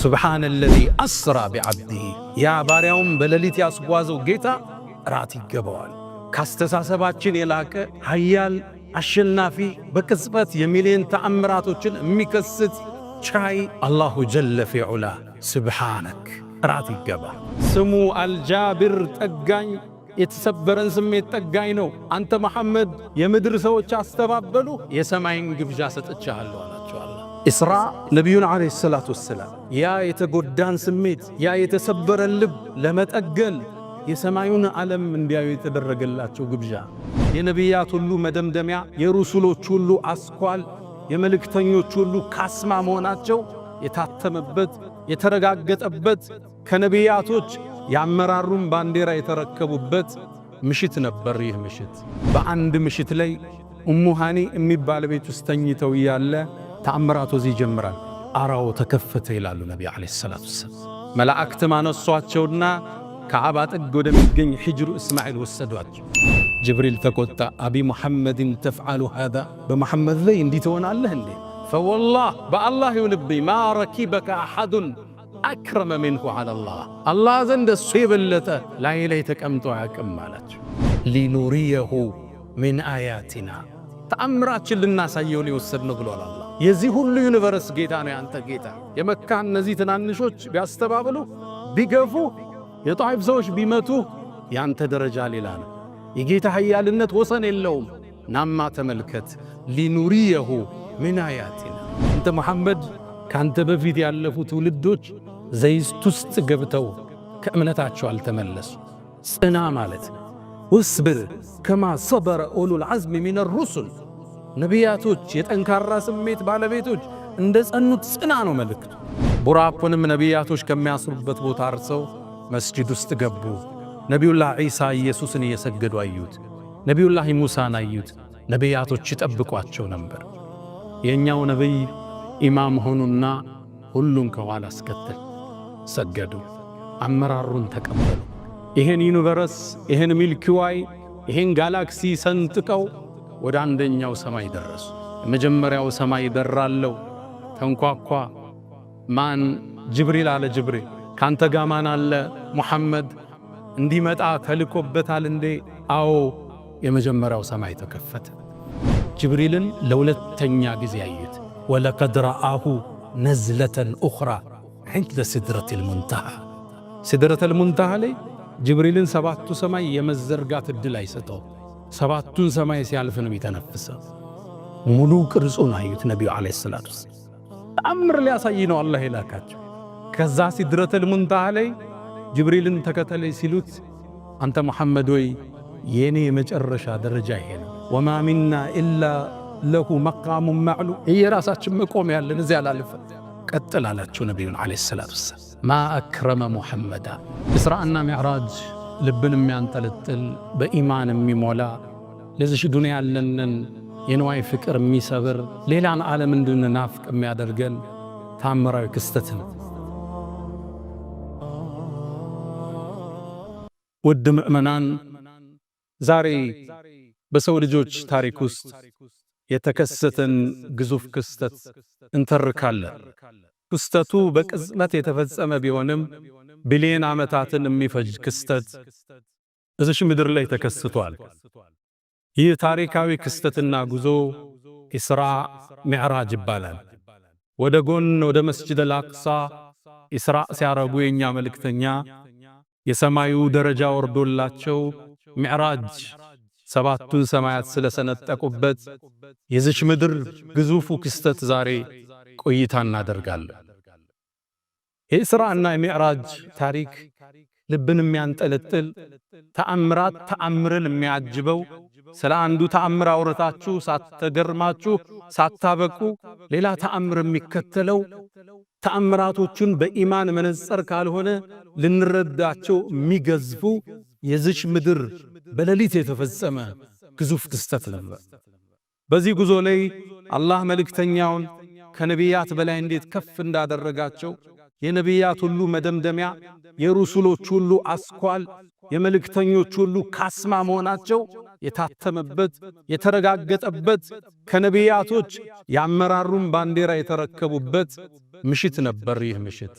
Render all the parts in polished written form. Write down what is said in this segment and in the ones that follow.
سبحان الذي أسرى بعبده يا باريوم بلليت ياسقوازو جيتا راتي جبوال كاستساسباتشن يلاك هيال አሸናፊ በቅጽበት የሚሊዮን ተአምራቶችን የሚከስት ቻይ አላሁ ጀለ ፊዑላ ስብሓነክ ራት ይገባ። ስሙ አልጃብር ጠጋኝ የተሰበረን ስሜት ጠጋኝ ነው። አንተ መሐመድ የምድር ሰዎች አስተባበሉ የሰማይን ግብዣ ሰጥቻለሁ አላቸው አላህ። ኢስራ ነቢዩን ዓለይሂ ሰላቱ ወሰላም ያ የተጎዳን ስሜት ያ የተሰበረን ልብ ለመጠገን የሰማዩን ዓለም እንዲያዩ የተደረገላቸው ግብዣ የነቢያት ሁሉ መደምደሚያ የሩሱሎች ሁሉ አስኳል የመልእክተኞች ሁሉ ካስማ መሆናቸው የታተመበት የተረጋገጠበት ከነቢያቶች ያመራሩን ባንዲራ የተረከቡበት ምሽት ነበር። ይህ ምሽት በአንድ ምሽት ላይ ኡሙ ሃኒ የሚባል ቤት ውስጥ ተኝተው ያለ ተአምራቱ እዚህ ይጀምራል። አራው ተከፈተ ይላሉ ነብዩ አለይሂ ሰላቱ ወሰለም። መላእክት ማነሷቸውና ከዓባ ጥግ ወደሚገኝ ሂጅሩ እስማኤል ወሰዷቸው። ጅብሪል ተቆጣ። አቢ ሙሐመድን ተፍዓሉ ሃዛ በመሐመድ ላይ እንዲህ ትሆናለህ እንዴ? ፈወላህ በአላህ ይሁንብኝ ማ ረኪበከ አሐዱን አክረመ ሚንሁ ዐለላህ አላህ ዘንድ እሱ የበለጠ ላይ ላይ ተቀምጦ አያውቅም አላቸው። ሊኑሪየሁ ሚን አያቲና ተአምራችን ልናሳየው ነው የወሰድነው ብሏል አላህ። የዚህ ሁሉ ዩኒቨርስ ጌታ ነው ያንተ ጌታ። የመካ እነዚህ ትናንሾች ቢያስተባብሉ ቢገፉ የጣይፍ ሰዎች ቢመቱ ያንተ ደረጃ ሌላ ነው። የጌታ ኃያልነት ወሰን የለውም። ናማ ተመልከት ሊኑሪየሁ ሚን አያቲና አንተ መሐመድ ካንተ በፊት ያለፉ ትውልዶች ዘይት ውስጥ ገብተው ከእምነታቸው አልተመለሱ። ጽና ማለት ወስብር ከማ ሰበረ ኡሉል ዐዝሚ ሚነ ሩሱል ነቢያቶች የጠንካራ ስሜት ባለቤቶች እንደ ጸኑት ጽና ነው መልእክቱ። ቡራቁንም ነቢያቶች ከሚያስሩበት ቦታ አርሰው መስጂድ ውስጥ ገቡ። ነቢዩላህ ዒሳ ኢየሱስን እየሰገዱ አዩት። ነቢዩላህ ሙሳን አዩት። ነቢያቶች ይጠብቋቸው ነበር። የኛው ነቢይ ኢማም ሆኑና ሁሉን ከኋላ አስከተል ሰገዱ። አመራሩን ተቀበሉ። ይሄን ዩኒቨርስ ይሄን ሚልኪዋይ ይሄን ጋላክሲ ሰንጥቀው ወደ አንደኛው ሰማይ ደረሱ። የመጀመሪያው ሰማይ በራለው ተንኳኳ። ማን? ጅብሪል አለ። ጅብሪል ካንተ ጋር ማን አለ? ሙሐመድ እንዲመጣ ተልኮበታል እንዴ? አዎ። የመጀመሪያው ሰማይ ተከፈተ። ጅብሪልን ለሁለተኛ ጊዜ አዩት። ወለቀድ ረአሁ ነዝለተን ኡኽራ ዒንደ ሲድረቲል ሙንተሃ ሲድረተል ሙንተሃ ላይ ጅብሪልን ሰባቱ ሰማይ የመዘርጋት ዕድል አይሰጠው። ሰባቱን ሰማይ ሲያልፍ ነው የሚተነፍሰው። ሙሉ ቅርጹን አዩት ነቢዩ ዓለይሂ ሰላቱ ወሰላም። ተአምር ሊያሳይ ነው አላህ የላካቸው። ከዛ ሲድረተል ሙንተሃ ላይ ጅብሪልን ተከተለኝ ሲሉት አንተ መሐመድ ወይ የኔ የመጨረሻ ደረጃ ይሄ ነው። ወማ ሚና ኢላ ለሁ መቃሙን ማዕሉም የራሳችን መቆም ያለን እዚያ ላልፈ ቀጥል አላቸው ነቢዩን ዓለይሂ ሰላቱ ወሰላም። ማ አክረመ ሙሐመዳ እስራእና ሚዕራጅ ልብን የሚያንጠለጥል በኢማን የሚሞላ ለዚህ ዱንያ ያለንን የንዋይ ፍቅር የሚሰብር ሌላን ዓለም እንድንናፍቅ የሚያደርገን ታምራዊ ክስተት ነው። ውድ ምእመናን ዛሬ በሰው ልጆች ታሪክ ውስጥ የተከሰተን ግዙፍ ክስተት እንተርካለን። ክስተቱ በቅጽበት የተፈጸመ ቢሆንም ቢሊዮን ዓመታትን የሚፈጅ ክስተት እዚሽ ምድር ላይ ተከስቷል። ይህ ታሪካዊ ክስተትና ጉዞ ኢስራ ሚዕራጅ ይባላል። ወደ ጎን ወደ መስጂድ አልአቅሳ ኢስራ ሲያረጉ የኛ መልእክተኛ የሰማዩ ደረጃ ወርዶላቸው ሚዕራጅ ሰባቱን ሰማያት ስለሰነጠቁበት የዚች ምድር ግዙፉ ክስተት ዛሬ ቆይታ እናደርጋለን። የኢስራእና የሚዕራጅ ታሪክ ልብን የሚያንጠለጥል ተአምራት ተአምርን የሚያጅበው ስለ አንዱ ተአምር አውርታችሁ ሳትገርማችሁ ሳታበቁ ሌላ ተአምር የሚከተለው ተአምራቶቹን በኢማን መነጽር ካልሆነ ልንረዳቸው የሚገዝፉ የዚች ምድር በሌሊት የተፈጸመ ግዙፍ ክስተት ነበር። በዚህ ጉዞ ላይ አላህ መልእክተኛውን ከነቢያት በላይ እንዴት ከፍ እንዳደረጋቸው የነቢያት ሁሉ መደምደሚያ የሩሱሎች ሁሉ አስኳል የመልእክተኞች ሁሉ ካስማ መሆናቸው የታተመበት የተረጋገጠበት ከነቢያቶች ያመራሩን ባንዲራ የተረከቡበት ምሽት ነበር። ይህ ምሽት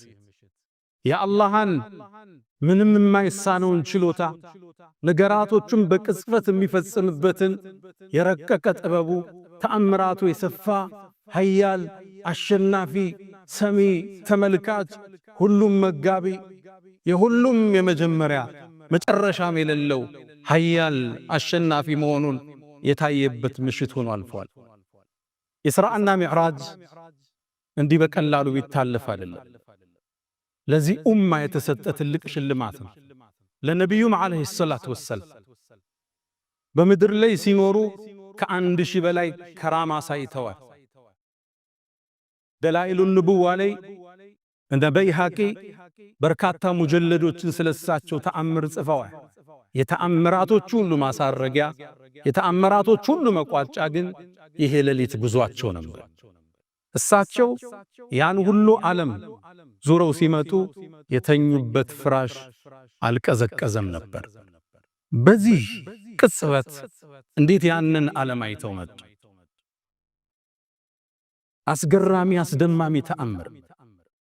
የአላህን ምንም የማይሳነውን ችሎታ ነገራቶቹን በቅጽበት የሚፈጽምበትን የረቀቀ ጥበቡ ተአምራቱ የሰፋ ኃያል አሸናፊ ሰሚ ተመልካች ሁሉም መጋቢ የሁሉም የመጀመሪያ መጨረሻም የሌለው ኃያል አሸናፊ መሆኑን የታየበት ምሽት ሆኖ አልፏል። ኢስራእና ሚዕራጅ እንዲህ በቀላሉ ቢታለፍ አይደለም። ለዚህ ኡማ የተሰጠ ትልቅ ሽልማት ነው። ለነቢዩም ዓለይሂ ሰላቱ ወሰላም በምድር ላይ ሲኖሩ ከ1000 በላይ ከራማ ሳይተዋል። ደላኢሉ ንቡዋ ላይ እንደ በይሃቂ በርካታ ሙጀለዶችን ስለሳቸው ተአምር ጽፈዋል። የተአምራቶች ሁሉ ማሳረጊያ የተአምራቶች ሁሉ መቋጫ ግን ይሄ ሌሊት ጉዟቸው ነበር። እሳቸው ያን ሁሉ ዓለም ዙረው ሲመጡ የተኙበት ፍራሽ አልቀዘቀዘም ነበር። በዚህ ቅጽበት እንዴት ያንን ዓለም አይተው መጡ? አስገራሚ አስደማሚ ተአምር።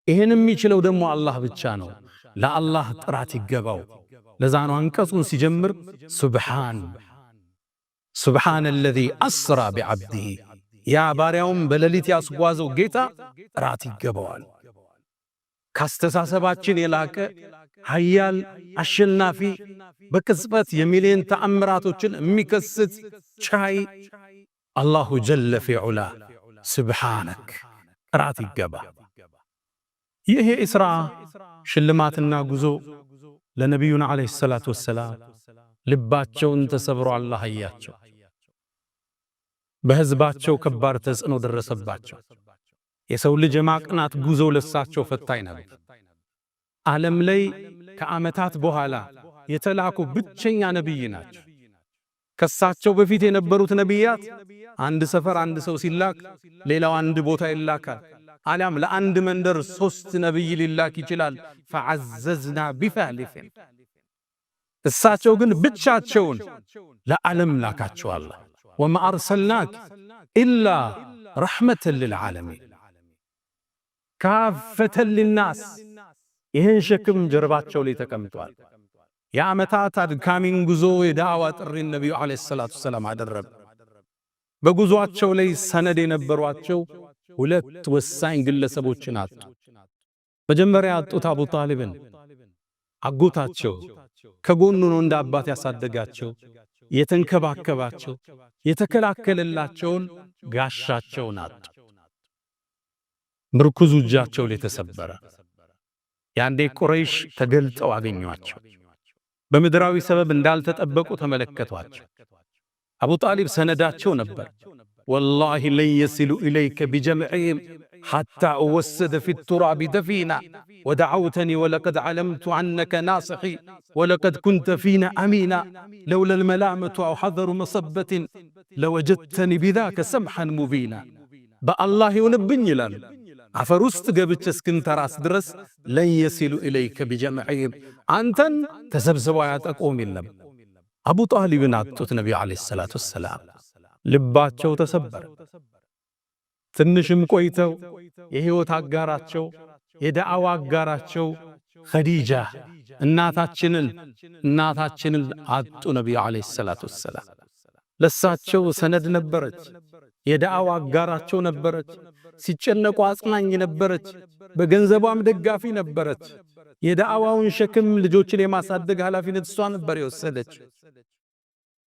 ይሄን የሚችለው ደግሞ አላህ ብቻ ነው። ለአላህ ጥራት ይገባው። ለዛ ነው አንቀጹን ሲጀምር ሱብሓነ አለዚ አስራ ቢዐብዲሂ ያ ባሪያውም በሌሊት ያስጓዘው ጌታ ጥራት ይገባዋል። ካስተሳሰባችን የላቀ ኃያል አሸናፊ በቅጽበት የሚሊዮን ተአምራቶችን የሚከስት ቻይ አላሁ ጀለ ፊዑላ ሱብሓነክ ጥራት ይገባ። ይህ የኢስራ ሽልማትና ጉዞ ለነቢዩና ዓለይሂ ሰላቱ ወሰላም ልባቸውን ተሰብሮ አላህ አያቸው። በሕዝባቸው ከባድ ተጽዕኖ ደረሰባቸው። የሰው ልጅ የማቅናት ጉዞ ለሳቸው ፈታኝ ነበር። ዓለም ላይ ከዓመታት በኋላ የተላኩ ብቸኛ ነቢይ ናቸው። ከሳቸው በፊት የነበሩት ነቢያት አንድ ሰፈር አንድ ሰው ሲላክ ሌላው አንድ ቦታ ይላካል። አሊያም ለአንድ መንደር 3 ነቢይ ሊላክ ይችላል። ፈዐዘዝና ቢፋሊፊን እሳቸው ግን ብቻቸውን ለዓለም ላካቸው። አላህ ወማ አርሰልናክ ኢላ ረሕመተን ልልዓለሚን ካፈተን ሊናስ። ይህን ሸክም ጀርባቸው ላይ ተቀምጧል። የዓመታት አድካሚን ጉዞ የዳዕዋ ጥሪን ነቢዩ ዓለይሂ ሰላቱ ወሰላም አደረጉ። በጉዞአቸው ላይ ሰነድ የነበሯቸው 2 ወሳኝ ግለሰቦችን አጡ። መጀመሪያ ያጡት አቡ ጣሊብን አጎታቸው ከጎኑ ነው እንደ አባት ያሳደጋቸው የተንከባከባቸው የተከላከለላቸውን ጋሻቸውን አጡ። ምርኩዙ እጃቸው ላይ ተሰበረ። ያንዴ ቁረይሽ ተገልጠው አገኟቸው። በምድራዊ ሰበብ እንዳልተጠበቁ ተመለከቷቸው። አቡ ጣሊብ ሰነዳቸው ነበር። ወላሂ ለን የሲሉ ኢለይከ ቢጀምዕህም ሐታ እወሰደ ፊ ቱራቢ ደፊና ወደዐውተኒ ወለቀድ ዐለምቱ ዐነከ ናስሒ ወለቀድ ኩንተ ፊና አሚና ለውላ ልመላመቱ አው ሐዘሩ መሰበትን ለወጀድተኒ ቢዛከ ሰምሐን ሙቢና። በአላህ ይሁንብኝ ይላል አፈር ውስጥ ገብቼ እስክንተራስ ድረስ ለን የሲሉ ኢለይከ ቢጀምዕህም አንተን ተሰብስበው አያጠቁም የለም። አቡ ጣሊብን አጡት። ነቢዩ ዓለይሂ ሰላቱ ወሰላም ልባቸው ተሰበረ። ትንሽም ቆይተው የሕይወት አጋራቸው የዳዕዋ አጋራቸው ኸዲጃ እናታችንን አጡ። ነቢዩ ዓለይሂ ሰላቱ ወሰላም ለሳቸው ሰነድ ነበረች፣ የዳዕዋ አጋራቸው ነበረች፣ ሲጨነቁ አጽናኝ ነበረች፣ በገንዘቧም ደጋፊ ነበረች። የዳዕዋውን ሸክም ልጆችን የማሳደግ ኃላፊነት እሷ ነበር የወሰደች።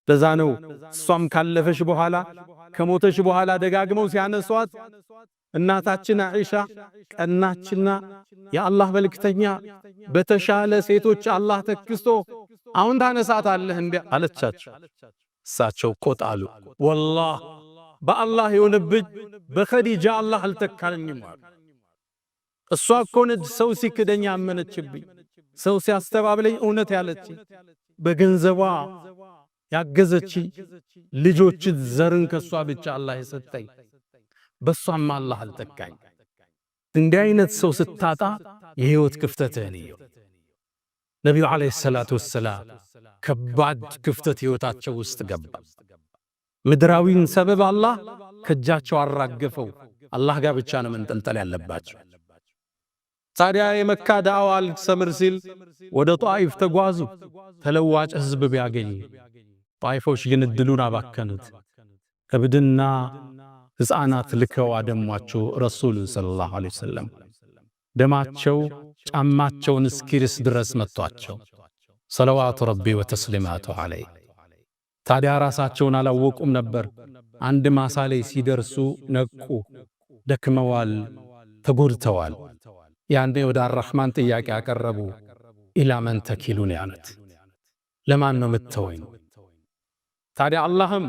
ለዛ ነው እሷም ካለፈሽ በኋላ ከሞተሽ በኋላ ደጋግመው ሲያነሷት እናታችን አይሻ ቀናችና የአላህ መልእክተኛ በተሻለ ሴቶች አላህ ተክስቶ አሁን ታነሳታለህ እንዴ አለቻቸው። እሳቸው ቆጣሉ። ወላሂ በአላህ የሆነብኝ በኸዲጃ አላህ አልተካልኝም አሉ። እሷ እኮ ነች ሰው ሲክደኛ አመነችብኝ፣ ሰው ሲያስተባብለኝ እውነት ያለችኝ፣ በገንዘቧ ያገዘች ልጆች ዘርን ከሷ ብቻ አላህ የሰጠኝ፣ በሷም አላህ አልተካኝ። እንዲህ አይነት ሰው ስታጣ የህይወት ክፍተትህን ይየው። ነቢዩ ዓለይሂ ሰላቱ ወሰላም ከባድ ክፍተት ሕይወታቸው ውስጥ ገባ። ምድራዊን ሰበብ አላህ ከእጃቸው አራገፈው። አላህ ጋር ብቻ ነው መንጠልጠል ያለባቸው። ታዲያ የመካ ዳዕዋ አልሰምር ሲል ወደ ጣኢፍ ተጓዙ። ተለዋጭ ሕዝብ ቢያገኙ፣ ጣኢፎች ግን እድሉን አባከኑት። እብድና ሕፃናት ልከው አደሟቸው ረሱሉን ሰለላሁ ዐለይሂ ወሰለም። ደማቸው ጫማቸውን እስኪርስ ድረስ መቷቸው። ሰለዋቱ ረቢ ወተስሊማቱ ዐለይህ። ታዲያ ራሳቸውን አላወቁም ነበር። አንድ ማሳ ላይ ሲደርሱ ነቁ። ደክመዋል፣ ተጎድተዋል። ያንዴ ወደ አራሕማን ጥያቄ ያቀረቡ። ኢላ መን ተኪሉን ያሉት፣ ለማን ነው ምተወኝ? ታዲያ አላህም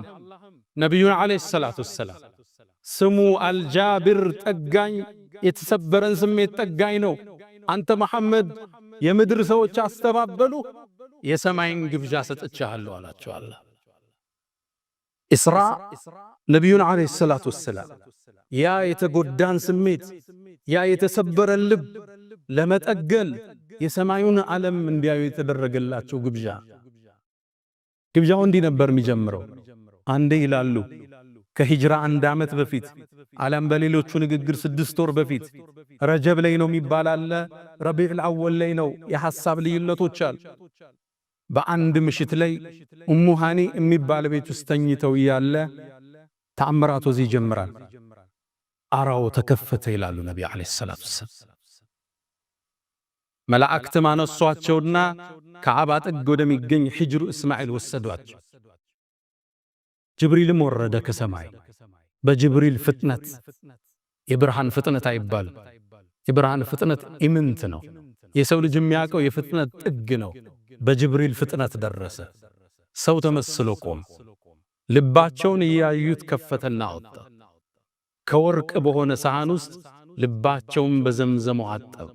ነቢዩን ዓለይሂ ሰላቱ ወሰላም ስሙ አልጃብር ጠጋኝ፣ የተሰበረን ስሜት ጠጋኝ ነው። አንተ መሐመድ የምድር ሰዎች አስተባበሉ፣ የሰማይን ግብዣ ሰጥቻለሁ አላቸው። አላህ ኢስራ ነቢዩን ዓለይሂ ሰላቱ ወሰላም ያ የተጎዳን ስሜት፣ ያ የተሰበረን ልብ ለመጠገን የሰማዩን ዓለም እንዲያዩ የተደረገላቸው ግብዣ። ግብዣው እንዲህ ነበር የሚጀምረው። አንዴ ይላሉ ከሂጅራ 1 ዓመት በፊት ዓለም በሌሎቹ ንግግር 6 ወር በፊት ረጀብ ላይ ነው የሚባል አለ፣ ረቢዑል አወል ላይ ነው። የሐሳብ ልዩነቶች አሉ። በአንድ ምሽት ላይ ኡሙ ሃኒ የሚባል ቤት ውስጥ ተኝተው እያለ ተአምራቱ እዚህ ይጀምራል። አራው ተከፈተ ይላሉ ነቢ ዓለይሂ ሰላቱ ወሰላም። መላእክት ማነሷቸውና ከዓባ ጥግ ወደሚገኝ ሂጅሩ እስማኤል ወሰዷቸው። ጅብሪልም ወረደ ከሰማይ። በጅብሪል ፍጥነት፣ የብርሃን ፍጥነት አይባልም። የብርሃን ፍጥነት ኢምንት ነው። የሰው ልጅ የሚያውቀው የፍጥነት ጥግ ነው። በጅብሪል ፍጥነት ደረሰ። ሰው ተመስሎ ቆመ። ልባቸውን እያዩት ከፈተና አወጣ። ከወርቅ በሆነ ሳህን ውስጥ ልባቸውን በዘምዘም አጠበ።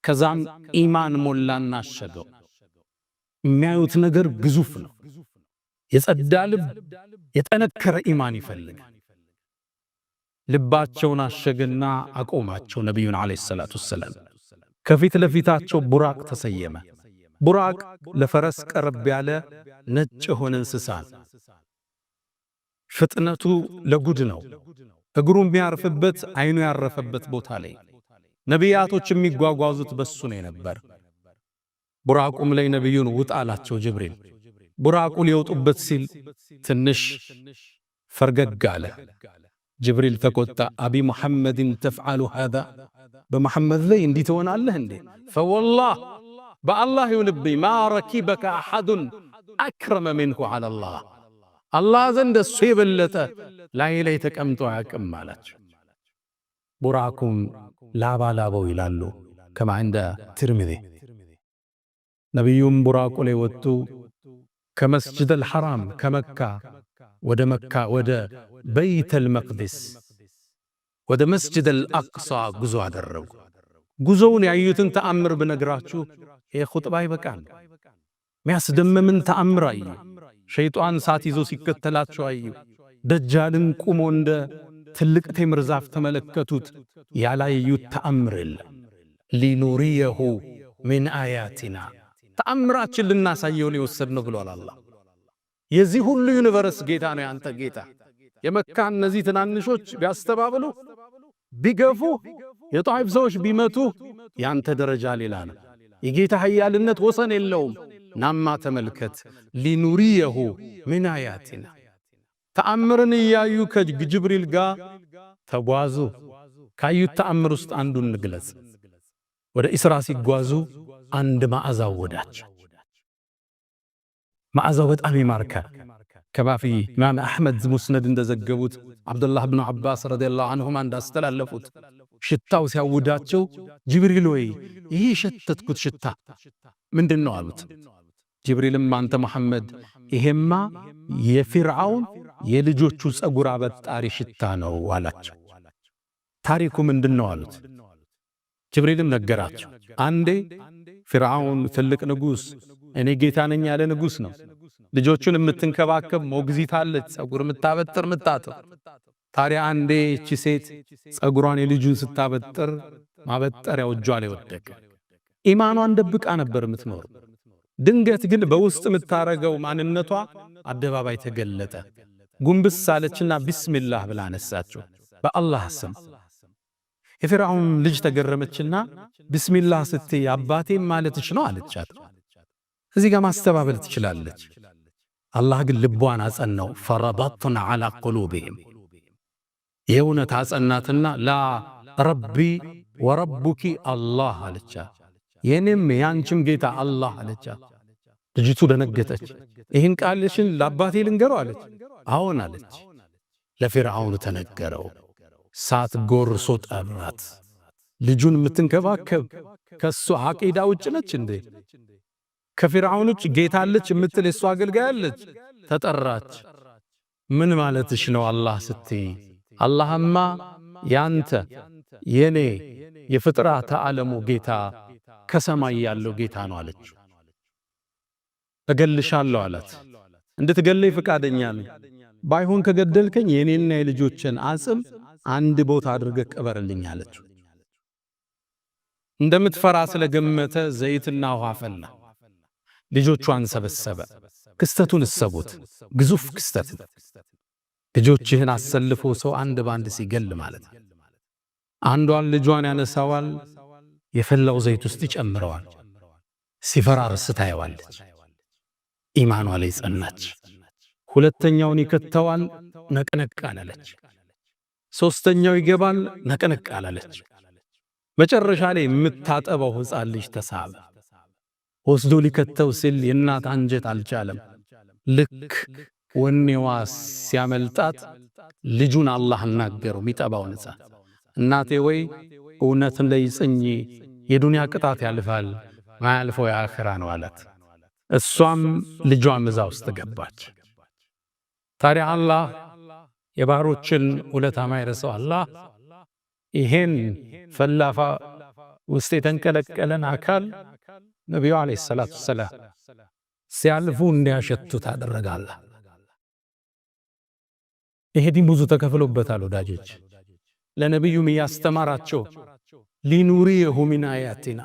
ከዛም ኢማን ሞላና አሸገው። የሚያዩት ነገር ግዙፍ ነው። የጸዳ ልብ የጠነከረ ኢማን ይፈልጋል። ልባቸውን አሸገና አቆማቸው። ነቢዩን ዓለይሂ ሰላቱ ወሰላም ከፊት ለፊታቸው ቡራቅ ተሰየመ። ቡራቅ ለፈረስ ቀረብ ያለ ነጭ የሆነ እንስሳ ነው። ፍጥነቱ ለጉድ ነው። እግሩ የሚያርፍበት አይኑ ያረፈበት ቦታ ላይ ነቢያቶች የሚጓጓዙት በሱ ነው ነበር። ቡራቁም ላይ ነቢዩን ውጣ አላቸው ጅብሪል። ቡራቁ ሊወጡበት ሲል ትንሽ ፈርገግ አለ። ጅብሪል ተቆጣ። አቢ ሙሐመድን ተፍዓሉ ሃዛ፣ በመሐመድ ላይ እንዲህ ትሆናለህ እንዴ? ፈወላህ በአላህ ይሁንብኝ ማ ረኪበከ አሐዱን አክረመ ሚንሁ ዐለላህ፣ አላህ ዘንድ እሱ የበለጠ ላይ ተቀምጦ አያውቅም አላቸው። ቡራኩም ላባላበው ይላሉ ከማ እንደ ትርሚዚ። ነቢዩም ቡራቁ ላይ ወጡ። ከመስጅደል ሐራም ከመካ ወደ በይተል መቅዲስ ወደ መስጅደል አቅሳ ጉዞ አደረጉ። ጉዞውን ያዩትን ተአምር ብነግራችሁ ይህ ኹጥባ ይበቃል። ሚያስደምምን ተአምር አዩ። ሸይጣን ሳት ይዞ ሲከተላቸው አዩ። ደጃልን ቁሞ እንደ ትልቅ ቴምር ዛፍ ተመለከቱት። ያላዩት ተአምር የለም። ሊኑሪየሁ ሚን አያቲና፣ ተአምራችን ልናሳየው ነው የወሰድነው ብሏል አላህ። የዚህ ሁሉ ዩኒቨርስ ጌታ ነው ያንተ ጌታ። የመካ እነዚህ ትናንሾች ቢያስተባብሉ ቢገፉ፣ የጣይፍ ሰዎች ቢመቱ፣ ያንተ ደረጃ ሌላ ነው። የጌታ ኃያልነት ወሰን የለውም። ናማ ተመልከት። ሊኑሪየሁ ሚን አያቲና፣ ተአምርን እያዩ ከጅብሪል ጋር ተጓዙ። ካዩት ተአምር ውስጥ አንዱን እንግለጽ። ወደ ኢስራ ሲጓዙ አንድ መዓዛ ወዳቸው። መዓዛው በጣም ይማርካል። ከማፊ ኢማም አሕመድ ሙስነድ እንደዘገቡት አብዱላህ ብኑ ዓባስ ረዲየላሁ ዐንሁማ እንዳስተላለፉት ሽታው ሲያውዳቸው ጅብሪል ወይ ይህ የሸተትኩት ሽታ ምንድን ነው አሉት። ጅብሪልም አንተ መሐመድ ይሄማ የፊርዓውን የልጆቹ ጸጉር አበጣሪ ሽታ ነው አላቸው። ታሪኩ ምንድን ነው አሉት። ጅብሪልም ነገራቸው። አንዴ ፊርዓውን ትልቅ ንጉሥ፣ እኔ ጌታ ነኝ ያለ ንጉሥ ነው። ልጆቹን የምትንከባከብ ሞግዚት አለች፣ ጸጉር የምታበጥር ምታጥር። ታዲያ አንዴ እቺ ሴት ጸጉሯን የልጁን ስታበጥር ማበጠሪያው እጇ ላይ ወደቀ። ኢማኗን ደብቃ ነበር የምትኖር። ድንገት ግን በውስጥ የምታረገው ማንነቷ አደባባይ ተገለጠ። ጉንብስ አለችና ቢስሚላህ ብላ አነሳቸው፣ በአላህ ስም። የፊርዓውን ልጅ ተገረመችና ቢስሚላህ ስትይ አባቴም ማለትሽ ነው አለቻት። እዚህ ጋር ማስተባበል ትችላለች። አላህ ግን ልቧን አጸናው። ፈረበጥና ዐላ ቁሉብህም የእውነት አጸናትና ላ ረቢ ወረቡኪ አላህ አለቻት። የኔም ያንቺም ጌታ አላህ አለቻት። ልጅቱ ደነገጠች። ይህን ቃልሽን ለአባቴ ልንገረው አለች። አዎን አለች። ለፊርዓውን ተነገረው። ሳት ጎርሶ ጠራት። ልጁን የምትንከባከብ ከሱ አቂዳ ውጭ ነች እንዴ? ከፊርዓውን ውጭ ጌታ አለች የምትል የሱ አገልጋይ አለች። ተጠራች። ምን ማለትሽ ነው አላህ ስትይ? አላህማ ያንተ የኔ የፍጥረተ ዓለሙ ጌታ ከሰማይ ያለው ጌታ ነው አለች። እገልሻለሁ አላት። እንድትገለይ ፈቃደኛ ነኝ። ባይሆን ከገደልከኝ የኔና የልጆችን አጽም አንድ ቦታ አድርገህ ቅበርልኝ አለች። እንደምትፈራ ስለገመተ ዘይትና ውሃ ፈላ። ልጆቿን ሰበሰበ። ክስተቱን እሰቡት፣ ግዙፍ ክስተት። ልጆችህን አሰልፎ ሰው አንድ ባንድ ሲገል ማለት ነው። አንዷን ልጇን ያነሳዋል፣ የፈላው ዘይት ውስጥ ይጨምረዋል። ሲፈራርስ ታየዋለች። ኢማኗ ላይ ጸናች። ሁለተኛውን ይከተዋል፣ ነቅነቅ አላለች። ሶስተኛው ይገባል፣ ነቅነቅ አላለች። መጨረሻ ላይ የምታጠበው ሕፃን ልጅ ተሳበ። ወስዶ ሊከተው ሲል የእናት አንጀት አልቻለም። ልክ ወኔዋ ሲያመልጣት ልጁን አላህ አናገረው፣ የሚጠባውን ሕፃን። እናቴ ወይ እውነትን ላይ ጽኚ፣ የዱንያ ቅጣት ያልፋል፣ ማያልፈው የአኺራ ነው አላት። እሷም ልጇም እዛ ውስጥ ገባች። ታዲያ አላህ የባሮችን ውለታ ማይረሳው አላህ ይሄን ፈላፋ ውስጥ የተንቀለቀለን አካል ነቢዩ ዓለይሂ ሰላቱ ወሰላም ሲያልፉ እንዲያሸቱት አደረጋለ። ይሄ ዲን ብዙ ተከፍሎበታል ወዳጆች። ለነቢዩም ያስተማራቸው ሊኑሪየሁ ሚን አያቲና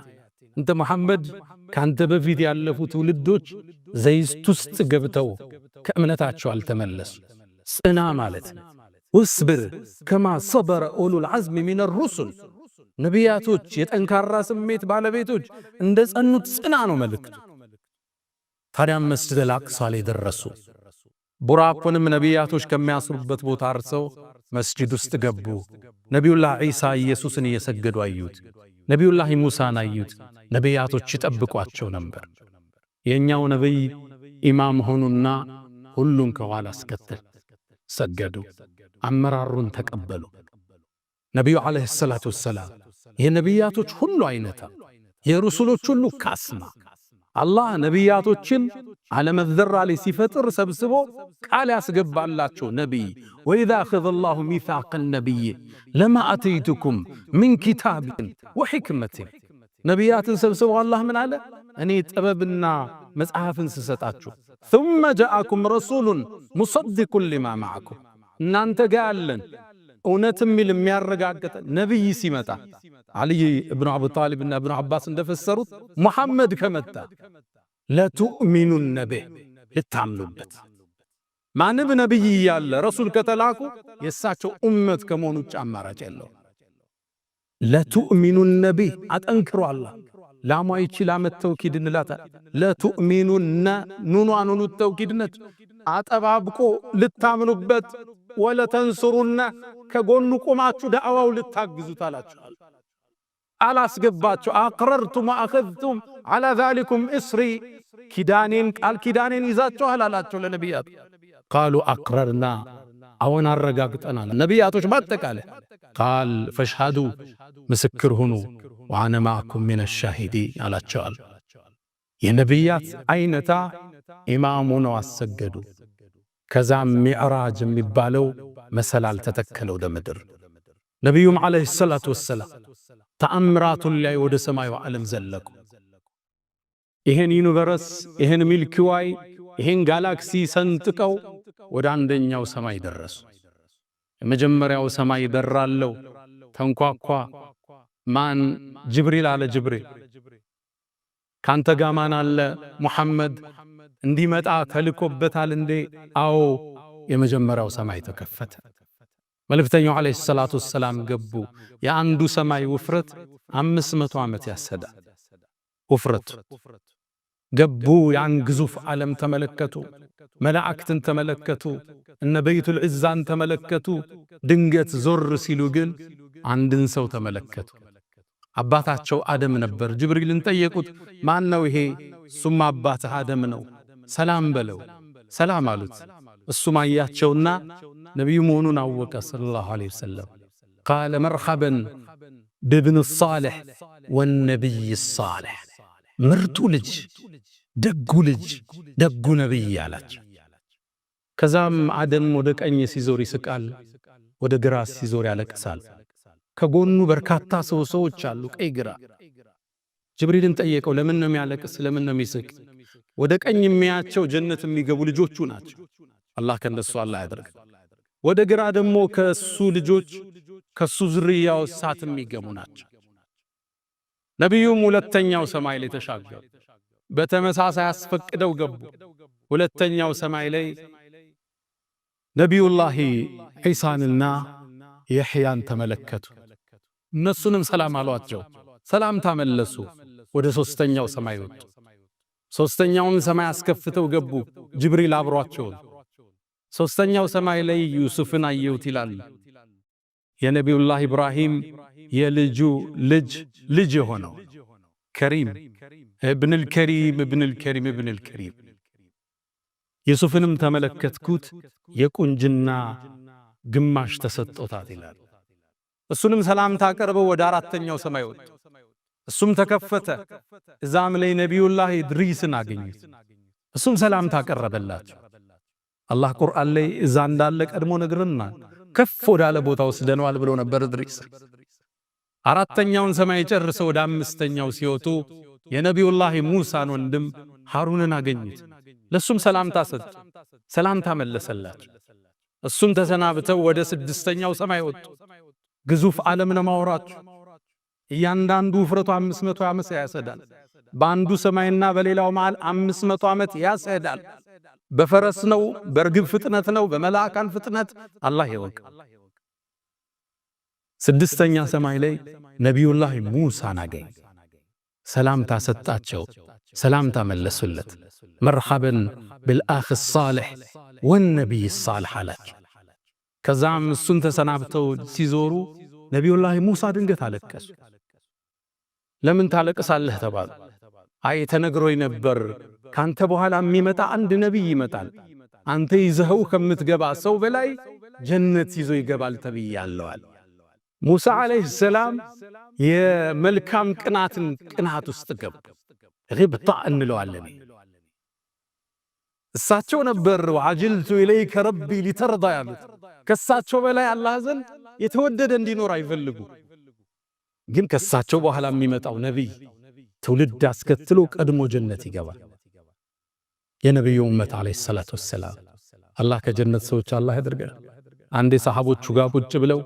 እንተ መሐመድ ካንተ በፊት ያለፉ ትውልዶች ዘይት ውስጥ ገብተው ከእምነታቸው አልተመለሱ። ጽና ማለት ወስብር ከማ ሰበረ ኡሉል ዐዝሚ ሚነ ሩሱል ነቢያቶች የጠንካራ ስሜት ባለቤቶች እንደ ጸኑት ጽና ነው መልእክቱ። ታዲያም መስጂደል አቅሷ ላይ ደረሱ። ቡራቁንም ነቢያቶች ከሚያስሩበት ቦታ አርሰው መስጂድ ውስጥ ገቡ። ነቢዩላህ ዒሳ ኢየሱስን እየሰገዱ አዩት። ነቢዩላህ ሙሳን አዩት። ነቢያቶች ይጠብቋቸው ነበር። የኛው ነቢይ ኢማም ሆኑና ሁሉን ከኋላ አስከተል ሰገዱ። አመራሩን ተቀበሉ። ነቢዩ ዓለይሂ ሰላቱ ወሰላም የነቢያቶች ሁሉ አይነታ የሩሱሎች ሁሉ ካስማ አላህ ነቢያቶችን ዓለመ ዘራ ላይ ሲፈጥር ሰብስቦ ቃል ያስገባላቸው ነቢይ ወኢዛ አኸዘ አላሁ ሚሳቀ ነቢይ ለማ አተይቱኩም ሚን ኪታብን ወሕክመትን ነቢያትን ሰብስቦ አላህ ምን አለ? እኔ ጥበብና መጽሐፍን ስሰጣችሁ ثم جاءكم رسول مصدق لما معكم እናንተ ጋር ያለን እውነትም ሚል የሚያረጋግጥ ነቢይ ሲመጣ አልይ ኢብኑ አቡ ጣሊብና ኢብኑ አባስ እንደፈሰሩት ሙሐመድ ከመጣ ለቱእሚኑነ ቢህ ልታምኑበት። ማንም ነቢይ ያለ ረሱል ከተላኩ የእሳቸው ኡመት ከመሆኑ ውጭ አማራጭ የለው። ለቱእሚኑነ ቢህ አጠንክሮ አላህ ላሟ ይችላ መተውኪድ እንላታ ለቱእሚኑነ ኑኗኑኑ ተውኪድነት አጠባብቆ ልታምኑበት ወለተንሱሩነ ከጎኑ ቆማችሁ ዳዕዋው ልታግዙት አላችሁ። አላስገባችሁ አቅረርቱም ወአኸዝቱም ዐላ ዛሊኩም እስሪ ኪዳኔን ቃል ኪዳኔን ይዛችኋል አላቸው ለነቢያቱ። ቃሉ አቅረርና አዎን አረጋግጠናል። ነቢያቶች ማጠቃለያ ቃል ፈሽሃዱ ምስክር ሁኑ ወአነ ማዕኩም ሚነ ሻሂዲን አላቸዋል። የነቢያት አይነታ ኢማሙ ነው አሰገዱ። ከዛም ሚዕራጅ የሚባለው መሰላል ተተከለው ወደ ምድር። ነቢዩም ዓለይሂ ሰላቱ ወሰላም ተአምራቱን ላይ ወደ ሰማዩ ዓለም ዘለቁ። ይህን ዩኒቨርስ ይህን ሚልኪዋይ ይህን ጋላክሲ ሰንጥቀው ወደ አንደኛው ሰማይ ደረሱ። የመጀመሪያው ሰማይ በራለው ተንኳኳ። ማን? ጅብሪል አለ። ጅብሪል ካንተ ጋር ማን አለ? ሙሐመድ እንዲመጣ ተልኮበታል እንዴ? አዎ። የመጀመሪያው ሰማይ ተከፈተ። መልእክተኛው ዓለይሂ ሰላቱ ወሰላም ገቡ። የአንዱ ሰማይ ውፍረት 500 ዓመት ያሰዳል። ውፍረት ገቡ። ያን ግዙፍ ዓለም ተመለከቱ። መላእክትን ተመለከቱ። እነ በይቱል ዒዛን ተመለከቱ። ድንገት ዞር ሲሉ ግን አንድን ሰው ተመለከቱ። አባታቸው አደም ነበር። ጅብሪልን ጠየቁት፣ ማን ነው ይሄ? እሱም አባትህ አደም ነው፣ ሰላም በለው። ሰላም አሉት። እሱም አያቸውና ነቢዩ መሆኑን አወቀ ሰለላሁ ዐለይሂ ወሰለም። ቃለ መርሐበን ብብን ሳሊሕ ወነቢይ ሳሊሕ፣ ምርጡ ልጅ፣ ደጉ ልጅ፣ ደጉ ነቢይ አላቸው። ከዛም አደም ወደ ቀኝ ሲዞር ይስቃል፣ ወደ ግራ ሲዞር ያለቅሳል። ከጎኑ በርካታ ሰዎች አሉ፣ ቀይ ግራ። ጅብሪልን ጠየቀው፣ ለምን ነው የሚያለቅስ? ለምን ነው የሚስቅ? ወደ ቀኝ የሚያቸው ጀነት የሚገቡ ልጆቹ ናቸው። አላህ ከነሱ አላህ ያደርግ። ወደ ግራ ደግሞ ከሱ ልጆች ከሱ ዝርያው እሳት የሚገቡ ናቸው። ነቢዩም ሁለተኛው ሰማይ ላይ ተሻገሩ። በተመሳሳይ አስፈቅደው ገቡ። ሁለተኛው ሰማይ ላይ ነቢዩላህ ዒሳንና የሕያን ተመለከቱ። እነሱንም ሰላም አሏቸው። ሰላምታ መለሱ። ወደ ሦስተኛው ሰማይ ወጡ። ሦስተኛውን ሰማይ አስከፍተው ገቡ። ጅብሪል አብሯቸው። ሦስተኛው ሰማይ ላይ ዩሱፍን አየሁት ይላል። የነቢዩላህ ኢብራሂም የልጁ ልጅ የሆነው ከሪም እብንል ከሪም እብንል ከሪም እብንል ከሪም። ዩሱፍንም ተመለከትኩት፣ የቁንጅና ግማሽ ተሰጥቶታት ይላል። እሱንም ሰላምታ አቀርበው ወደ አራተኛው ሰማይ ወጡ። እሱም ተከፈተ። እዛም ላይ ነቢዩላህ ኢድሪስን አገኙት። እሱም ሰላምታ አቀረበላቸው። አላህ ቁርአን ላይ እዛ እንዳለ ቀድሞ ነግረናል። ከፍ ወዳለ ቦታ ወስደነዋል ብሎ ነበር ኢድሪስ። አራተኛውን ሰማይ ጨርሰው ወደ አምስተኛው ሲወጡ የነቢዩላህ ሙሳን ወንድም ሃሩንን አገኙት። ለሱም ሰላምታ ሰጡ። ሰላምታ መለሰላቸው። እሱም ተሰናብተው ወደ ስድስተኛው ሰማይ ወጡ። ግዙፍ ዓለም ነው ማውራችሁ። እያንዳንዱ ውፍረቱ 500 ዓመት ያሰዳል። በአንዱ ሰማይና በሌላው መሃል 500 ዓመት ያሰዳል። በፈረስ ነው፣ በርግብ ፍጥነት ነው፣ በመላእካን ፍጥነት አላህ ይወቅ። ስድስተኛ ሰማይ ላይ ነቢዩላህ ሙሳን አገኝ። ሰላምታ ሰጣቸው። ሰላምታ መለሱለት። መርሐበን ብልአኽ ሳሊሕ ወነቢይ ሳሊሕ አላቸው። ከዛም እሱን ተሰናብተው ሲዞሩ ነቢዩላህ ሙሳ ድንገት አለቀሱ። ለምን ታለቅሳለህ ተባሉ። አይ ተነግሮኝ ነበር ካንተ በኋላ የሚመጣ አንድ ነቢይ ይመጣል፣ አንተ ይዘኸው ከምትገባ ሰው በላይ ጀነት ይዞ ይገባል ተብያለዋል። ሙሳ ዓለይሂ ሰላም የመልካም ቅናት ውስጥ ገቡ። ሪብጣ እንለዋለን። እሳቸው ነበር ወዐጅልቱ ኢለይከ ረቢ ሊተርዳ ያሉት። ከሳቸው በላይ አላህ ዘንድ የተወደደ እንዲኖር አይፈልጉ። ግን ከሳቸው በኋላ የሚመጣው ነቢይ ትውልድ አስከትሎ ቀድሞ ጀነት ይገባል። የነቢዩ ኡመት ዓለይሂ ሰላቱ ወሰላም አላህ ከጀነት ሰዎች አላህ ያድርገን። አንዴ ሰሃቦቹ ጋር ቁጭ ብለው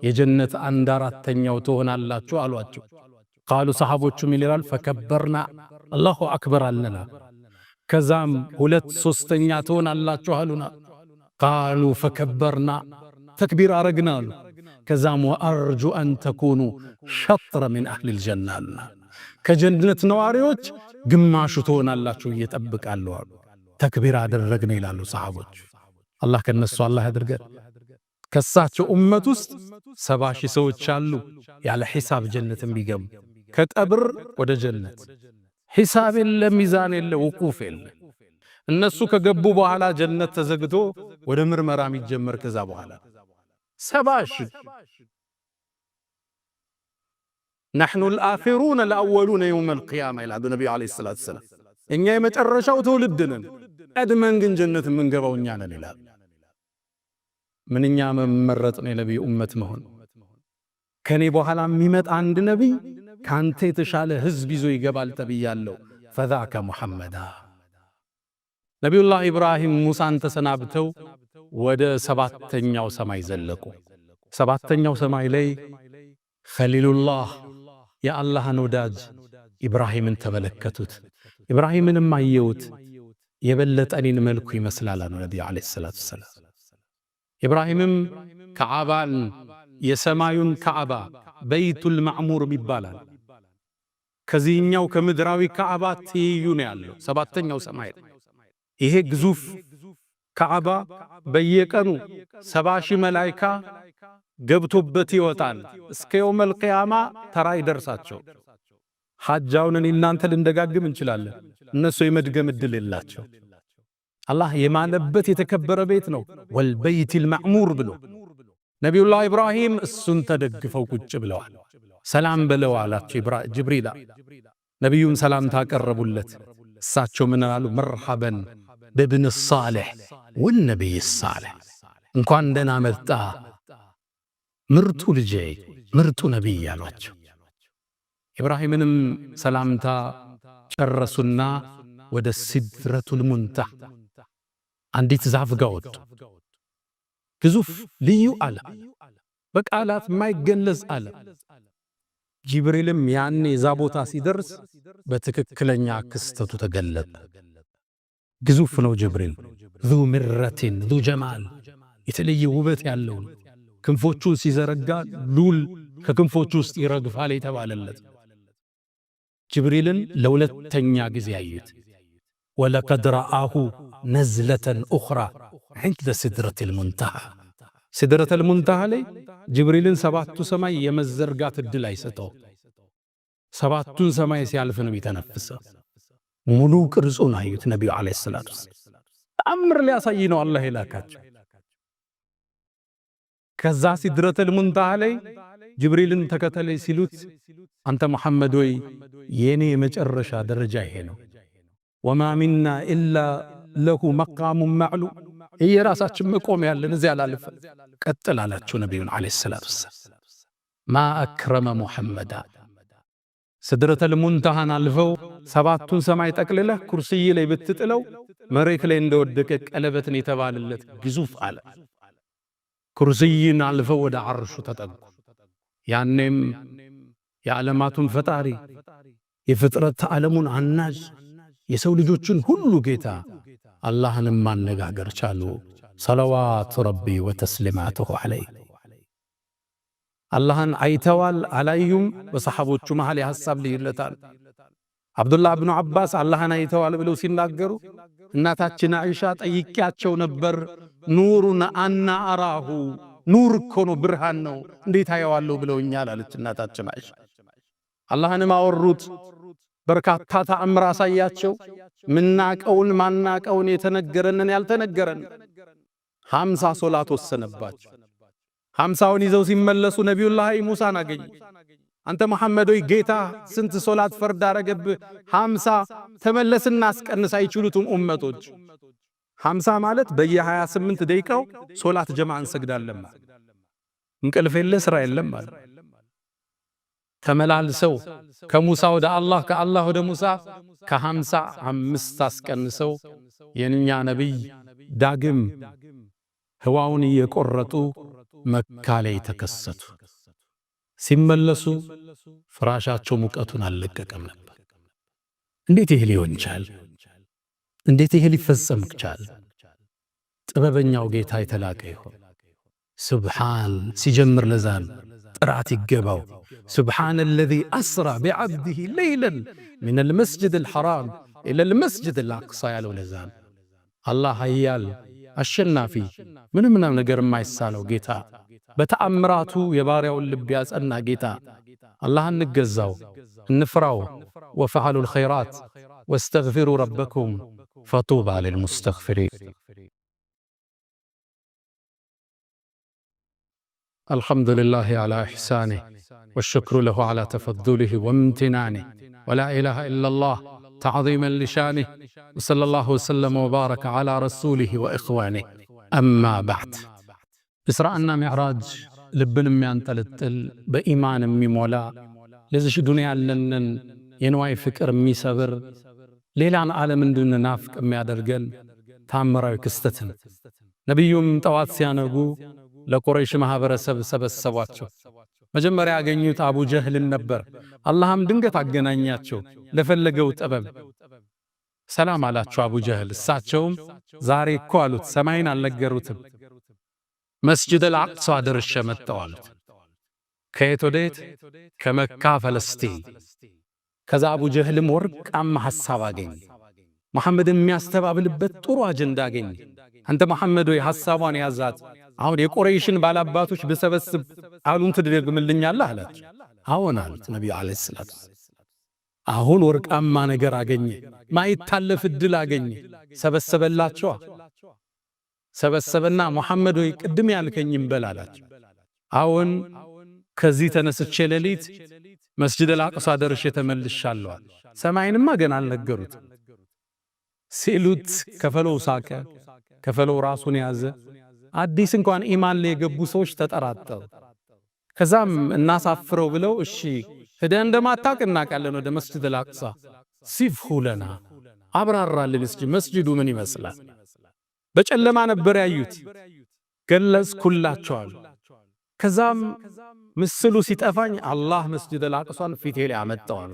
የጀነት 1/4ኛው ትሆናላችሁ አሏቸው። ቃሉ ሰሃቦቹ ምን ይላል? ፈከበርና አላሁ አክበር አለና። ከዛም 2/3ኛ ትሆናላችሁ አሉና። ቃሉ ፈከበርና ተክቢር አረግና አሉ። ከዛም ወአርጁ አን ተኩኑ ሸጥረ ሚን አህሊል ጀና አሉና። ከጀነት ነዋሪዎች ግማሹ ትሆናላችሁ እየጠብቃለሁ አሉ። ተክቢር አደረግን ይላሉ ሰሃቦች። አላህ ከነሱ አላህ ያድርገን። ከሳቸው ኡመት ውስጥ 70,000 ሰዎች አሉ ያለ ሒሳብ ጀነት የሚገቡ። ከቀብር ወደ ጀነት ሒሳብ የለ፣ ሚዛን የለ፣ ውቁፍ የለ። እነሱ ከገቡ በኋላ ጀነት ተዘግቶ ወደ ምርመራ የሚጀመር ከዛ በኋላ 70,000 نحن الآخرون الأولون يوم القيامة ይላሉ ነብዩ አለይሂ ሰላቱ ወሰላም። እኛ የመጨረሻው ትውልድ ነን፣ ቀድመን ግን ጀነት የምንገባው እኛ ነን ይላል። ምንኛ መመረጥ ነው የነብዩ ኡመት መሆን። ከኔ በኋላ የሚመጣ አንድ ነብይ ካንተ የተሻለ ህዝብ ይዞ ይገባል ተብያለሁ። ፈዛከ ሙሐመዳ። ነቢዩላህ ኢብራሂም ሙሳን ተሰናብተው ወደ 7ኛው ሰማይ ዘለቁ። 7ኛው ሰማይ ላይ ኸሊሉላህ የአላህን ወዳጅ ኢብራሂምን ተመለከቱት። ኢብራሂምንም አየውት የበለጠ እኔን መልኩ ይመስላል አሉ ነቢዩ ዓለይሂ ሰላቱ ወሰላም። ኢብራሂምም ከዓባን የሰማዩን ካዕባ በይቱል ማዕሙር ይባላል። ከዚህኛው ከምድራዊ ካዕባ ትይዩ ነው ያለው፣ ሰባተኛው ሰማይ። ይሄ ግዙፍ ካዕባ በየቀኑ 70,000 መላኢካ ገብቶበት ይወጣል። እስከ የውመል ቂያማ ተራ ይደርሳቸው። ሐጃውን እናንተ ልንደጋግም እንችላለን፣ እነሱ የመድገም ዕድል የላቸው። አላህ የማለበት የተከበረ ቤት ነው። ወልበይቲል ማዕሙር ብሎ ነቢዩላህ ኢብራሂም እሱን ተደግፈው ቁጭ ብለዋል። ሰላም በለው አላቸው ጅብሪል። ነቢዩም ሰላምታ አቀረቡለት። እሳቸው ምን አሉ? መርሐበን ብብን ሳሊሕ ወነቢይ ሳሊሕ፣ እንኳን ደህና መጣ ምርጡ ልጄ ምርጡ ነቢይ አሏቸው። ኢብራሂምንም ሰላምታ ጨረሱና ወደ ሲድረቱል ሙንተሃ አንዲት ዛፍ ጋር ወጡ። ግዙፍ ልዩ ዓለም፣ በቃላት የማይገለጽ ዓለም። ጅብሪልም ያኔ እዛ ቦታ ሲደርስ በትክክለኛ ክስተቱ ተገለጠ። ግዙፍ ነው ጅብሪል። ዙ ምረትን ዙ ጀማል፣ የተለየ ውበት ያለው ክንፎቹን ሲዘረጋ ሉል ከክንፎቹ ውስጥ ይረግፋል የተባለለት ጅብሪልን ለሁለተኛ ጊዜ አዩት። ወለቀድ ረአሁ ነዝለተን ኡኽራ ዐንደ ሲድረቲል ሙንተሃ። ሲድረተል ሙንተሃ ላይ ጅብሪልን ሰባቱ ሰማይ የመዘርጋት ዕድል አይሰጠው። ሰባቱን ሰማይ ሲያልፍ ነው የተነፈሰው። ሙሉ ቅርጹን አዩት ነቢዩ ዓለይሂ ሰላቱ ወሰላም። ተአምር ሊያሳይ ነው አላህ የላካቸው። ከዛ ሲድረተል ሙንተሃ ላይ ጅብሪልን ተከተለኝ ሲሉት አንተ መሐመድ ወይ የኔ የመጨረሻ ደረጃ ይሄ ነው። ወማ ሚና ኢላ ለሁ መቃሙን ማዕሉም፣ የራሳችን መቆም ያለን እዚያ ላልፈ ቀጥል አላቸው ነቢዩን ዓለይሂ ሰላቱ ወሰላም። ማ አክረመ ሙሐመዳ። ሲድረተል ሙንተሃን አልፈው ሰባቱን ሰማይ ጠቅልለህ ኩርሲይ ላይ ብትጥለው መሬት ላይ እንደወደቀ ቀለበትን የተባለለት ግዙፍ አለ። ኩርሲይን አልፈው ወደ ዓርሹ ተጠጉ። ያኔም የዓለማቱን ፈጣሪ የፍጥረት ዓለሙን አናዥ የሰው ልጆችን ሁሉ ጌታ አላህንም ማነጋገር ቻሉ። ሰለዋቱ ረቢ ወተስሊማቱሁ ዐለይህ። አላህን አይተዋል አላዩም? በሰሓቦቹ መሃል የሐሳብ ልዩነታል። አብዱላህ ብኑ ዓባስ አላህን አይተዋል ብለው ሲናገሩ እናታችን አይሻ ጠይቄያቸው ነበር፣ ኑሩን አና አራሁ፣ ኑር እኮ ነው ብርሃን ነው እንዴት አየዋለሁ ብለውኛል አለች እናታችን አይሻ። አላህንም አወሩት፣ በርካታ ተአምር አሳያቸው። ምናቀውን ማናቀውን የተነገረንን ያልተነገረን 50 ሶላት ወሰነባቸው። 50ውን ይዘው ሲመለሱ ነቢዩላህ ሙሳን አገኙ። አንተ መሐመድ ሆይ ጌታ ስንት ሶላት ፈርድ አረገብህ? 50 ተመለስና አስቀንስ። አይችሉትም ኡመቶች። 50 ማለት በየ28 ደቂቃው ሶላት ጀማ እንሰግዳለን ማለት እንቅልፍ የለ ስራ የለም ማለት። ተመላልሰው ከሙሳ ወደ አላህ ከአላህ ወደ ሙሳ ከ55 አስቀንሰው የኛ ነቢይ ዳግም ህዋውን እየቆረጡ መካ ላይ ተከሰቱ። ሲመለሱ ፍራሻቸው ሙቀቱን አልለቀቀም ነበር። እንዴት ይሄ ሊሆን ቻለ? እንዴት ይሄ ሊፈጸም ቻለ? ጥበበኛው ጌታ የተላከ ይሆን ሱብሃን ሲጀምር ለዛን ጥራት ይገባው። سبحان الذي أسرى بعبده ليلا من المسجد الحرام إلى المسجد الأقصى يالو لزان. الله هيال الشنافي من نجر ما يسالو جيتا بتأمراتو يباريو اللبياس أنا جيتا الله نجزاو نفراو وفعلوا الخيرات واستغفروا ربكم فطوبى للمستغفرين. الحمد لله على إحسانه والشكر له على تفضله وامتنانه ولا إله إلا الله تعظيما لشانه وصلى الله وسلم وبارك على رسوله وإخوانه. أما بعد إسراءنا معراج لبن ينطلطل بإيمان ميمولا لزش دنيا لنن ينواي فكر ميسبر ليلان عالم دون نافق ميادرجن تامراዊ ክስተትን ነብዩም ጠዋት ሲያነጉ ለቁረይሽ ማህበረሰብ ሰበሰቧቸው። መጀመሪያ ያገኙት አቡ ጀህልን ነበር። አላህም ድንገት አገናኛቸው ለፈለገው ጥበብ። ሰላም አላቸው አቡ ጀህል። እሳቸውም ዛሬ እኮ አሉት ሰማይን አልነገሩትም፣ መስጂድ አልአቅሷ ደርሼ መጣሁ አሉት። ከየት ወዴት? ከመካ ፈለስቲን። ከዛ አቡ ጀህልም ወርቃማ ሐሳብ አገኘ። መሐመድን የሚያስተባብልበት ጥሩ አጀንዳ አገኘ። አንተ መሐመድ ሆይ ሐሳቧን ያዛት፣ አሁን የቁረይሽን ባላባቶች ብሰበስብ ቃሉን ትደግምልኛለህ አላቸው። አዎን አሉት ነቢዩ ዓለይሂ ሰላቱ። አሁን ወርቃማ ነገር አገኘ፣ ማይታለፍ ዕድል አገኘ። ሰበሰበላቸዋ። ሰበሰበና መሐመድ ሆይ ቅድም ያልከኝም በል አላቸው። አዎን ከዚህ ተነስቼ ሌሊት መስጂድ አልአቅሷ ደርሼ ተመልሻለሁ። ሰማይንማ ገና አልነገሩትም ሲሉት ከፈለው ሳቀ። ከፈለው ራሱን ያዘ። አዲስ እንኳን ኢማን ላይ የገቡ ሰዎች ተጠራጠሩ። ከዛም እናሳፍረው ብለው እሺ ሄደህ እንደማታውቅ እናውቃለን ወደ መስጂድ አልአቅሷ ሲፍሁ ለና አብራራልን እስኪ መስጂዱ ምን ይመስላል? በጨለማ ነበር ያዩት፣ ገለጽኩላቸዋል። ከዛም ምስሉ ሲጠፋኝ አላህ መስጂድ አልአቅሷን ፊቴ ላይ አመጣዋል።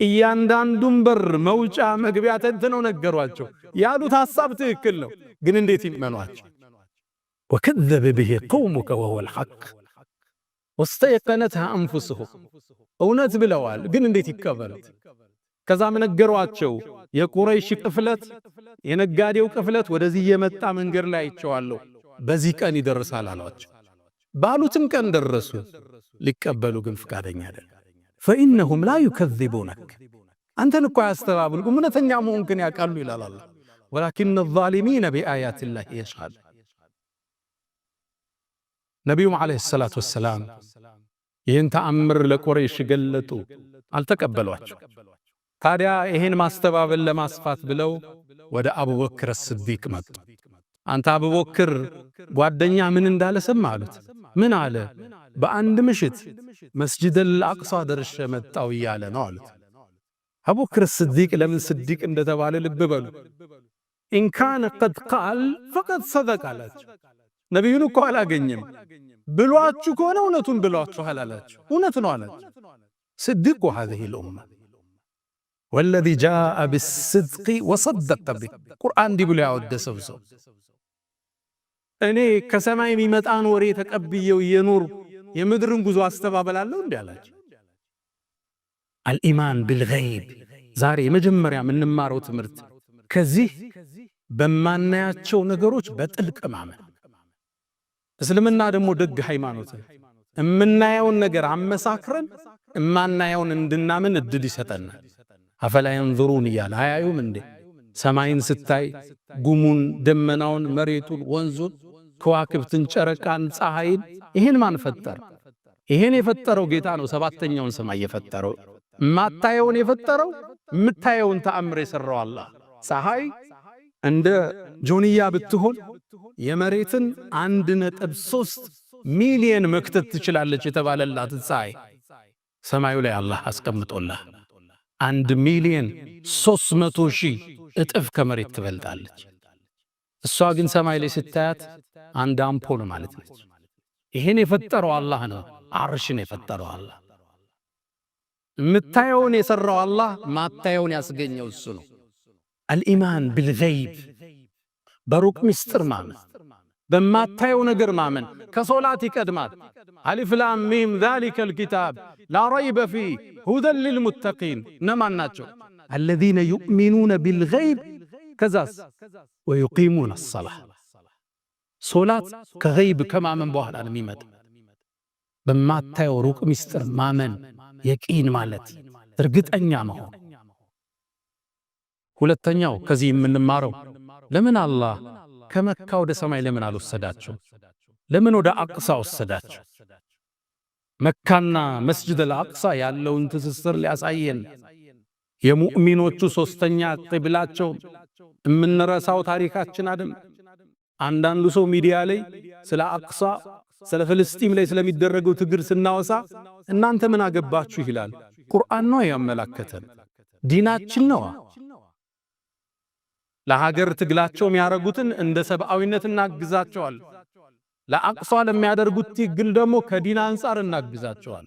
እያንዳንዱን በር መውጫ መግቢያ ተንትነው ነገሯቸው። ያሉት ሐሳብ ትክክል ነው፣ ግን እንዴት ይመኗቸው? ወከዘበ ብሂ ቀውሙከ ወሁወል ሐቅ ወስተየቀነትሃ አንፉሱሁም። እውነት ብለዋል፣ ግን እንዴት ይቀበሉት? ከዛም ነገሯቸው። የቁረይሽ ቅፍለት፣ የነጋዴው ቅፍለት ወደዚህ የመጣ መንገድ ላይ አይቼዋለሁ፣ በዚህ ቀን ይደርሳል አሏቸው። ባሉትም ቀን ደረሱ። ሊቀበሉ ግን ፍቃደኛ አይደለም። ፈኢነሁም ላ ዩከዚቡነክ፣ አንተን እኮ አያስተባብሉም፣ እውነተኛ መሆንክን ያውቃሉ ይላል አላህ። ወላኪነ ዛሊሚነ ቢአያቲላሂ የጅሐዱ። ነቢዩም ዓለይሂ ሰላቱ ወሰላም ይህን ተአምር ለቁረይሽ ገለጡ፣ አልተቀበሏቸው። ታዲያ ይህን ማስተባበል ለማስፋት ብለው ወደ አቡበክር ስዲቅ መጡ። አንተ አቡበክር ጓደኛ ምን እንዳለ ሰማ አሉት። ምን አለ? በአንድ ምሽት መስጂድ አልአቅሷ ደርሼ መጣሁ እያለ ነው አሉት። አቡበክር ስዲቅ ለምን ስዲቅ እንደተባለ ልብ በሉ። ኢንካነ ቀድ ቃል ፈቀድ ሰደቅ አላቸው። ነቢዩን እኮ አላገኘም፣ ብሏችሁ ከሆነ እውነቱን ብሏችኋል አላቸው። እውነት ነው አላቸው። ስዲቁ ሃዚሂ ልኡማ ወለዚ ጃአ ቢስድቂ ወሰደቀ ቢህ። ቁርአን እንዲህ ብሎ ያወደሰው ሰው እኔ ከሰማይ የሚመጣን ወሬ ተቀብየው እየኖር የምድርን ጉዞ አስተባበላለሁ እንዲህ አላቸው። አልኢማን ቢልገይብ ዛሬ የመጀመሪያ የምንማረው ትምህርት ከዚህ በማናያቸው ነገሮች በጥልቅ ማመን። እስልምና ደግሞ ደግ ሃይማኖት፣ እምናየውን ነገር አመሳክረን እማናየውን እንድናምን እድል ይሰጠናል። አፈላ የንዙሩን እያለ አያዩም እንዴ? ሰማይን ስታይ ጉሙን፣ ደመናውን፣ መሬቱን፣ ወንዙን፣ ከዋክብትን፣ ጨረቃን፣ ፀሐይን ይህን ማን ፈጠረ? ይህን የፈጠረው ጌታ ነው። ሰባተኛውን ሰማይ የፈጠረው ማታየውን የፈጠረው የምታየውን ተአምር የሰራው አላህ። ፀሐይ እንደ ጆንያ ብትሆን የመሬትን 1.3 ሚሊየን መክተት ትችላለች የተባለላት ፀሐይ ሰማዩ ላይ አላህ አስቀምጦላህ 1,300,000 እጥፍ ከመሬት ትበልጣለች። እሷ ግን ሰማይ ላይ ስታያት አንድ አምፖል ማለት ነች። ይሄን የፈጠረው አላህ ነው። አርሽን የፈጠረው አላህ፣ የምታየውን የሰራው አላህ፣ ማታየውን ያስገኘው እሱ ነው። አልኢማን ቢልገይብ በሩቅ ምስጢር ማመን፣ በማታየው ነገር ማመን ከሶላት ይቀድማል። አሊፍ ላም ሚም ዛሊከል ኪታብ ላ ረይበ ፊህ ሁደን ሊልሙተቂን። እነማን ናቸው? አለዚነ ዩእሚኑነ ቢልገይብ ከዛስ ወዩቂሙነ አሰላህ። ሶላት ከገይብ ከማመን በኋላ ነው የሚመጣ። በማታየው ሩቅ ምስጢር ማመን የቂን ማለት እርግጠኛ መሆን። ሁለተኛው ከዚህ የምንማረው ለምን አላህ ከመካ ወደ ሰማይ ለምን አልወሰዳቸው? ለምን ወደ አቅሳ ወሰዳቸው? መካና መስጂድ አልአቅሳ ያለውን ትስስር ሊያሳየን፣ የሙእሚኖቹ ሶስተኛ ቂብላቸው የምንረሳው ታሪካችን አይደል? አንዳንዱ ሰው ሚዲያ ላይ ስለ አቅሳ ስለ ፍልስጤም ላይ ስለሚደረገው ትግል ስናወሳ እናንተ ምን አገባችሁ ይላል። ቁርአን ነው ያመላከተን፣ ዲናችን ነው። ለሀገር ትግላቸው የሚያረጉትን እንደ ሰብአዊነት እናግዛቸዋል። ለአቅሷ ለሚያደርጉት ትግል ደግሞ ከዲን አንፃር እናግዛቸዋል።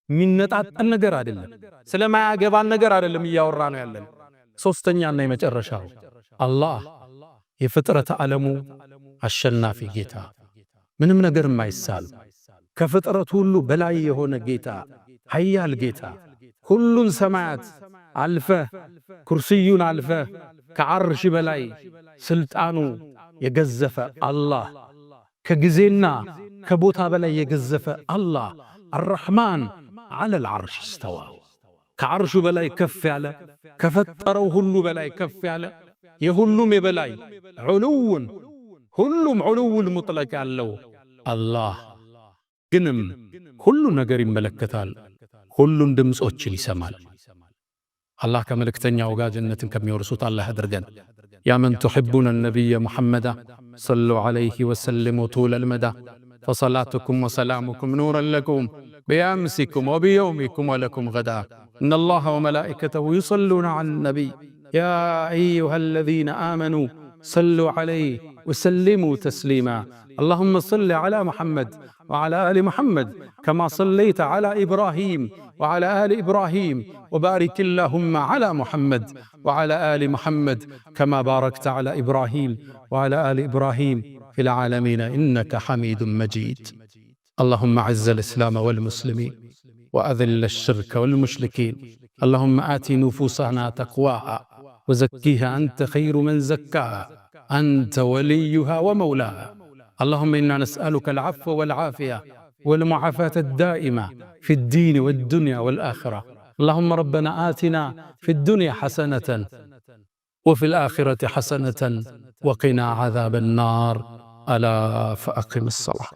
ሚነጣጠል ነገር አይደለም፣ ስለማያገባን ነገር አይደለም እያወራ ነው ያለን። ሶስተኛና የመጨረሻው አላህ የፍጥረት ዓለሙ አሸናፊ ጌታ፣ ምንም ነገር የማይሳል ከፍጥረት ሁሉ በላይ የሆነ ጌታ፣ ኃያል ጌታ፣ ሁሉን ሰማያት አልፈህ ኩርሲዩን አልፈህ ከዓርሽ በላይ ስልጣኑ የገዘፈ አላህ፣ ከጊዜና ከቦታ በላይ የገዘፈ አላህ አርሕማን ዐለል ዐርሽ እስተዋ፣ ከዓርሹ በላይ ከፍ ያለ ከፈጠረው ሁሉ በላይ ከፍ ያለ የሁሉም የበላይ ዑሉውን ሁሉም ዑሉውል ሙጥለቅ ያለው አላህ ግንም ሁሉ ነገር ይመለከታል፣ ሁሉን ድምፆችን ይሰማል። አላህ ከመልእክተኛው ጋር ጀነትን ከሚወርሱት አላህ ያድርገን። ያ መን ቱሒቡነ ነቢየ ሙሐመዳ ሰሉ ዐለይሂ ወሰሊሙ ጡለል መዳ ፈሰላቱኩም ወሰላሙኩም ኑረን ለኩም ቢአምሲኩም ወቢየውሚኩም ወለኩም ገዳ ኢነላሃ ወመላኢከተሁ ዩሰሉነ ዐለ ነቢይ ያ አዩሃ አለዚነ አመኑ ሰሉ ዐለይሂ ወሰሊሙ ተስሊማ اللهم صل على محمد وعلى آل محمد كما صليت على إبراهيم وعلى آل إبراهيم وبارك اللهم على محمد وعلى آل محمد كما باركت على إبراهيم وعلى آل إبراهيم في العالمين إنك حميد مجيد. اللهم أعز الإسلام والمسلمين وأذل الشرك والمشركين. اللهم آت نفوسنا تقواها وزكيها أنت خير من زكاها أنت وليها ومولاها. اللهم إنا نسألك العفو والعافية والمعافاة الدائمة في الدين والدنيا والآخرة. اللهم ربنا آتنا في الدنيا حسنة وفي الآخرة حسنة وقنا عذاب النار. ألا فأقم الصلاة.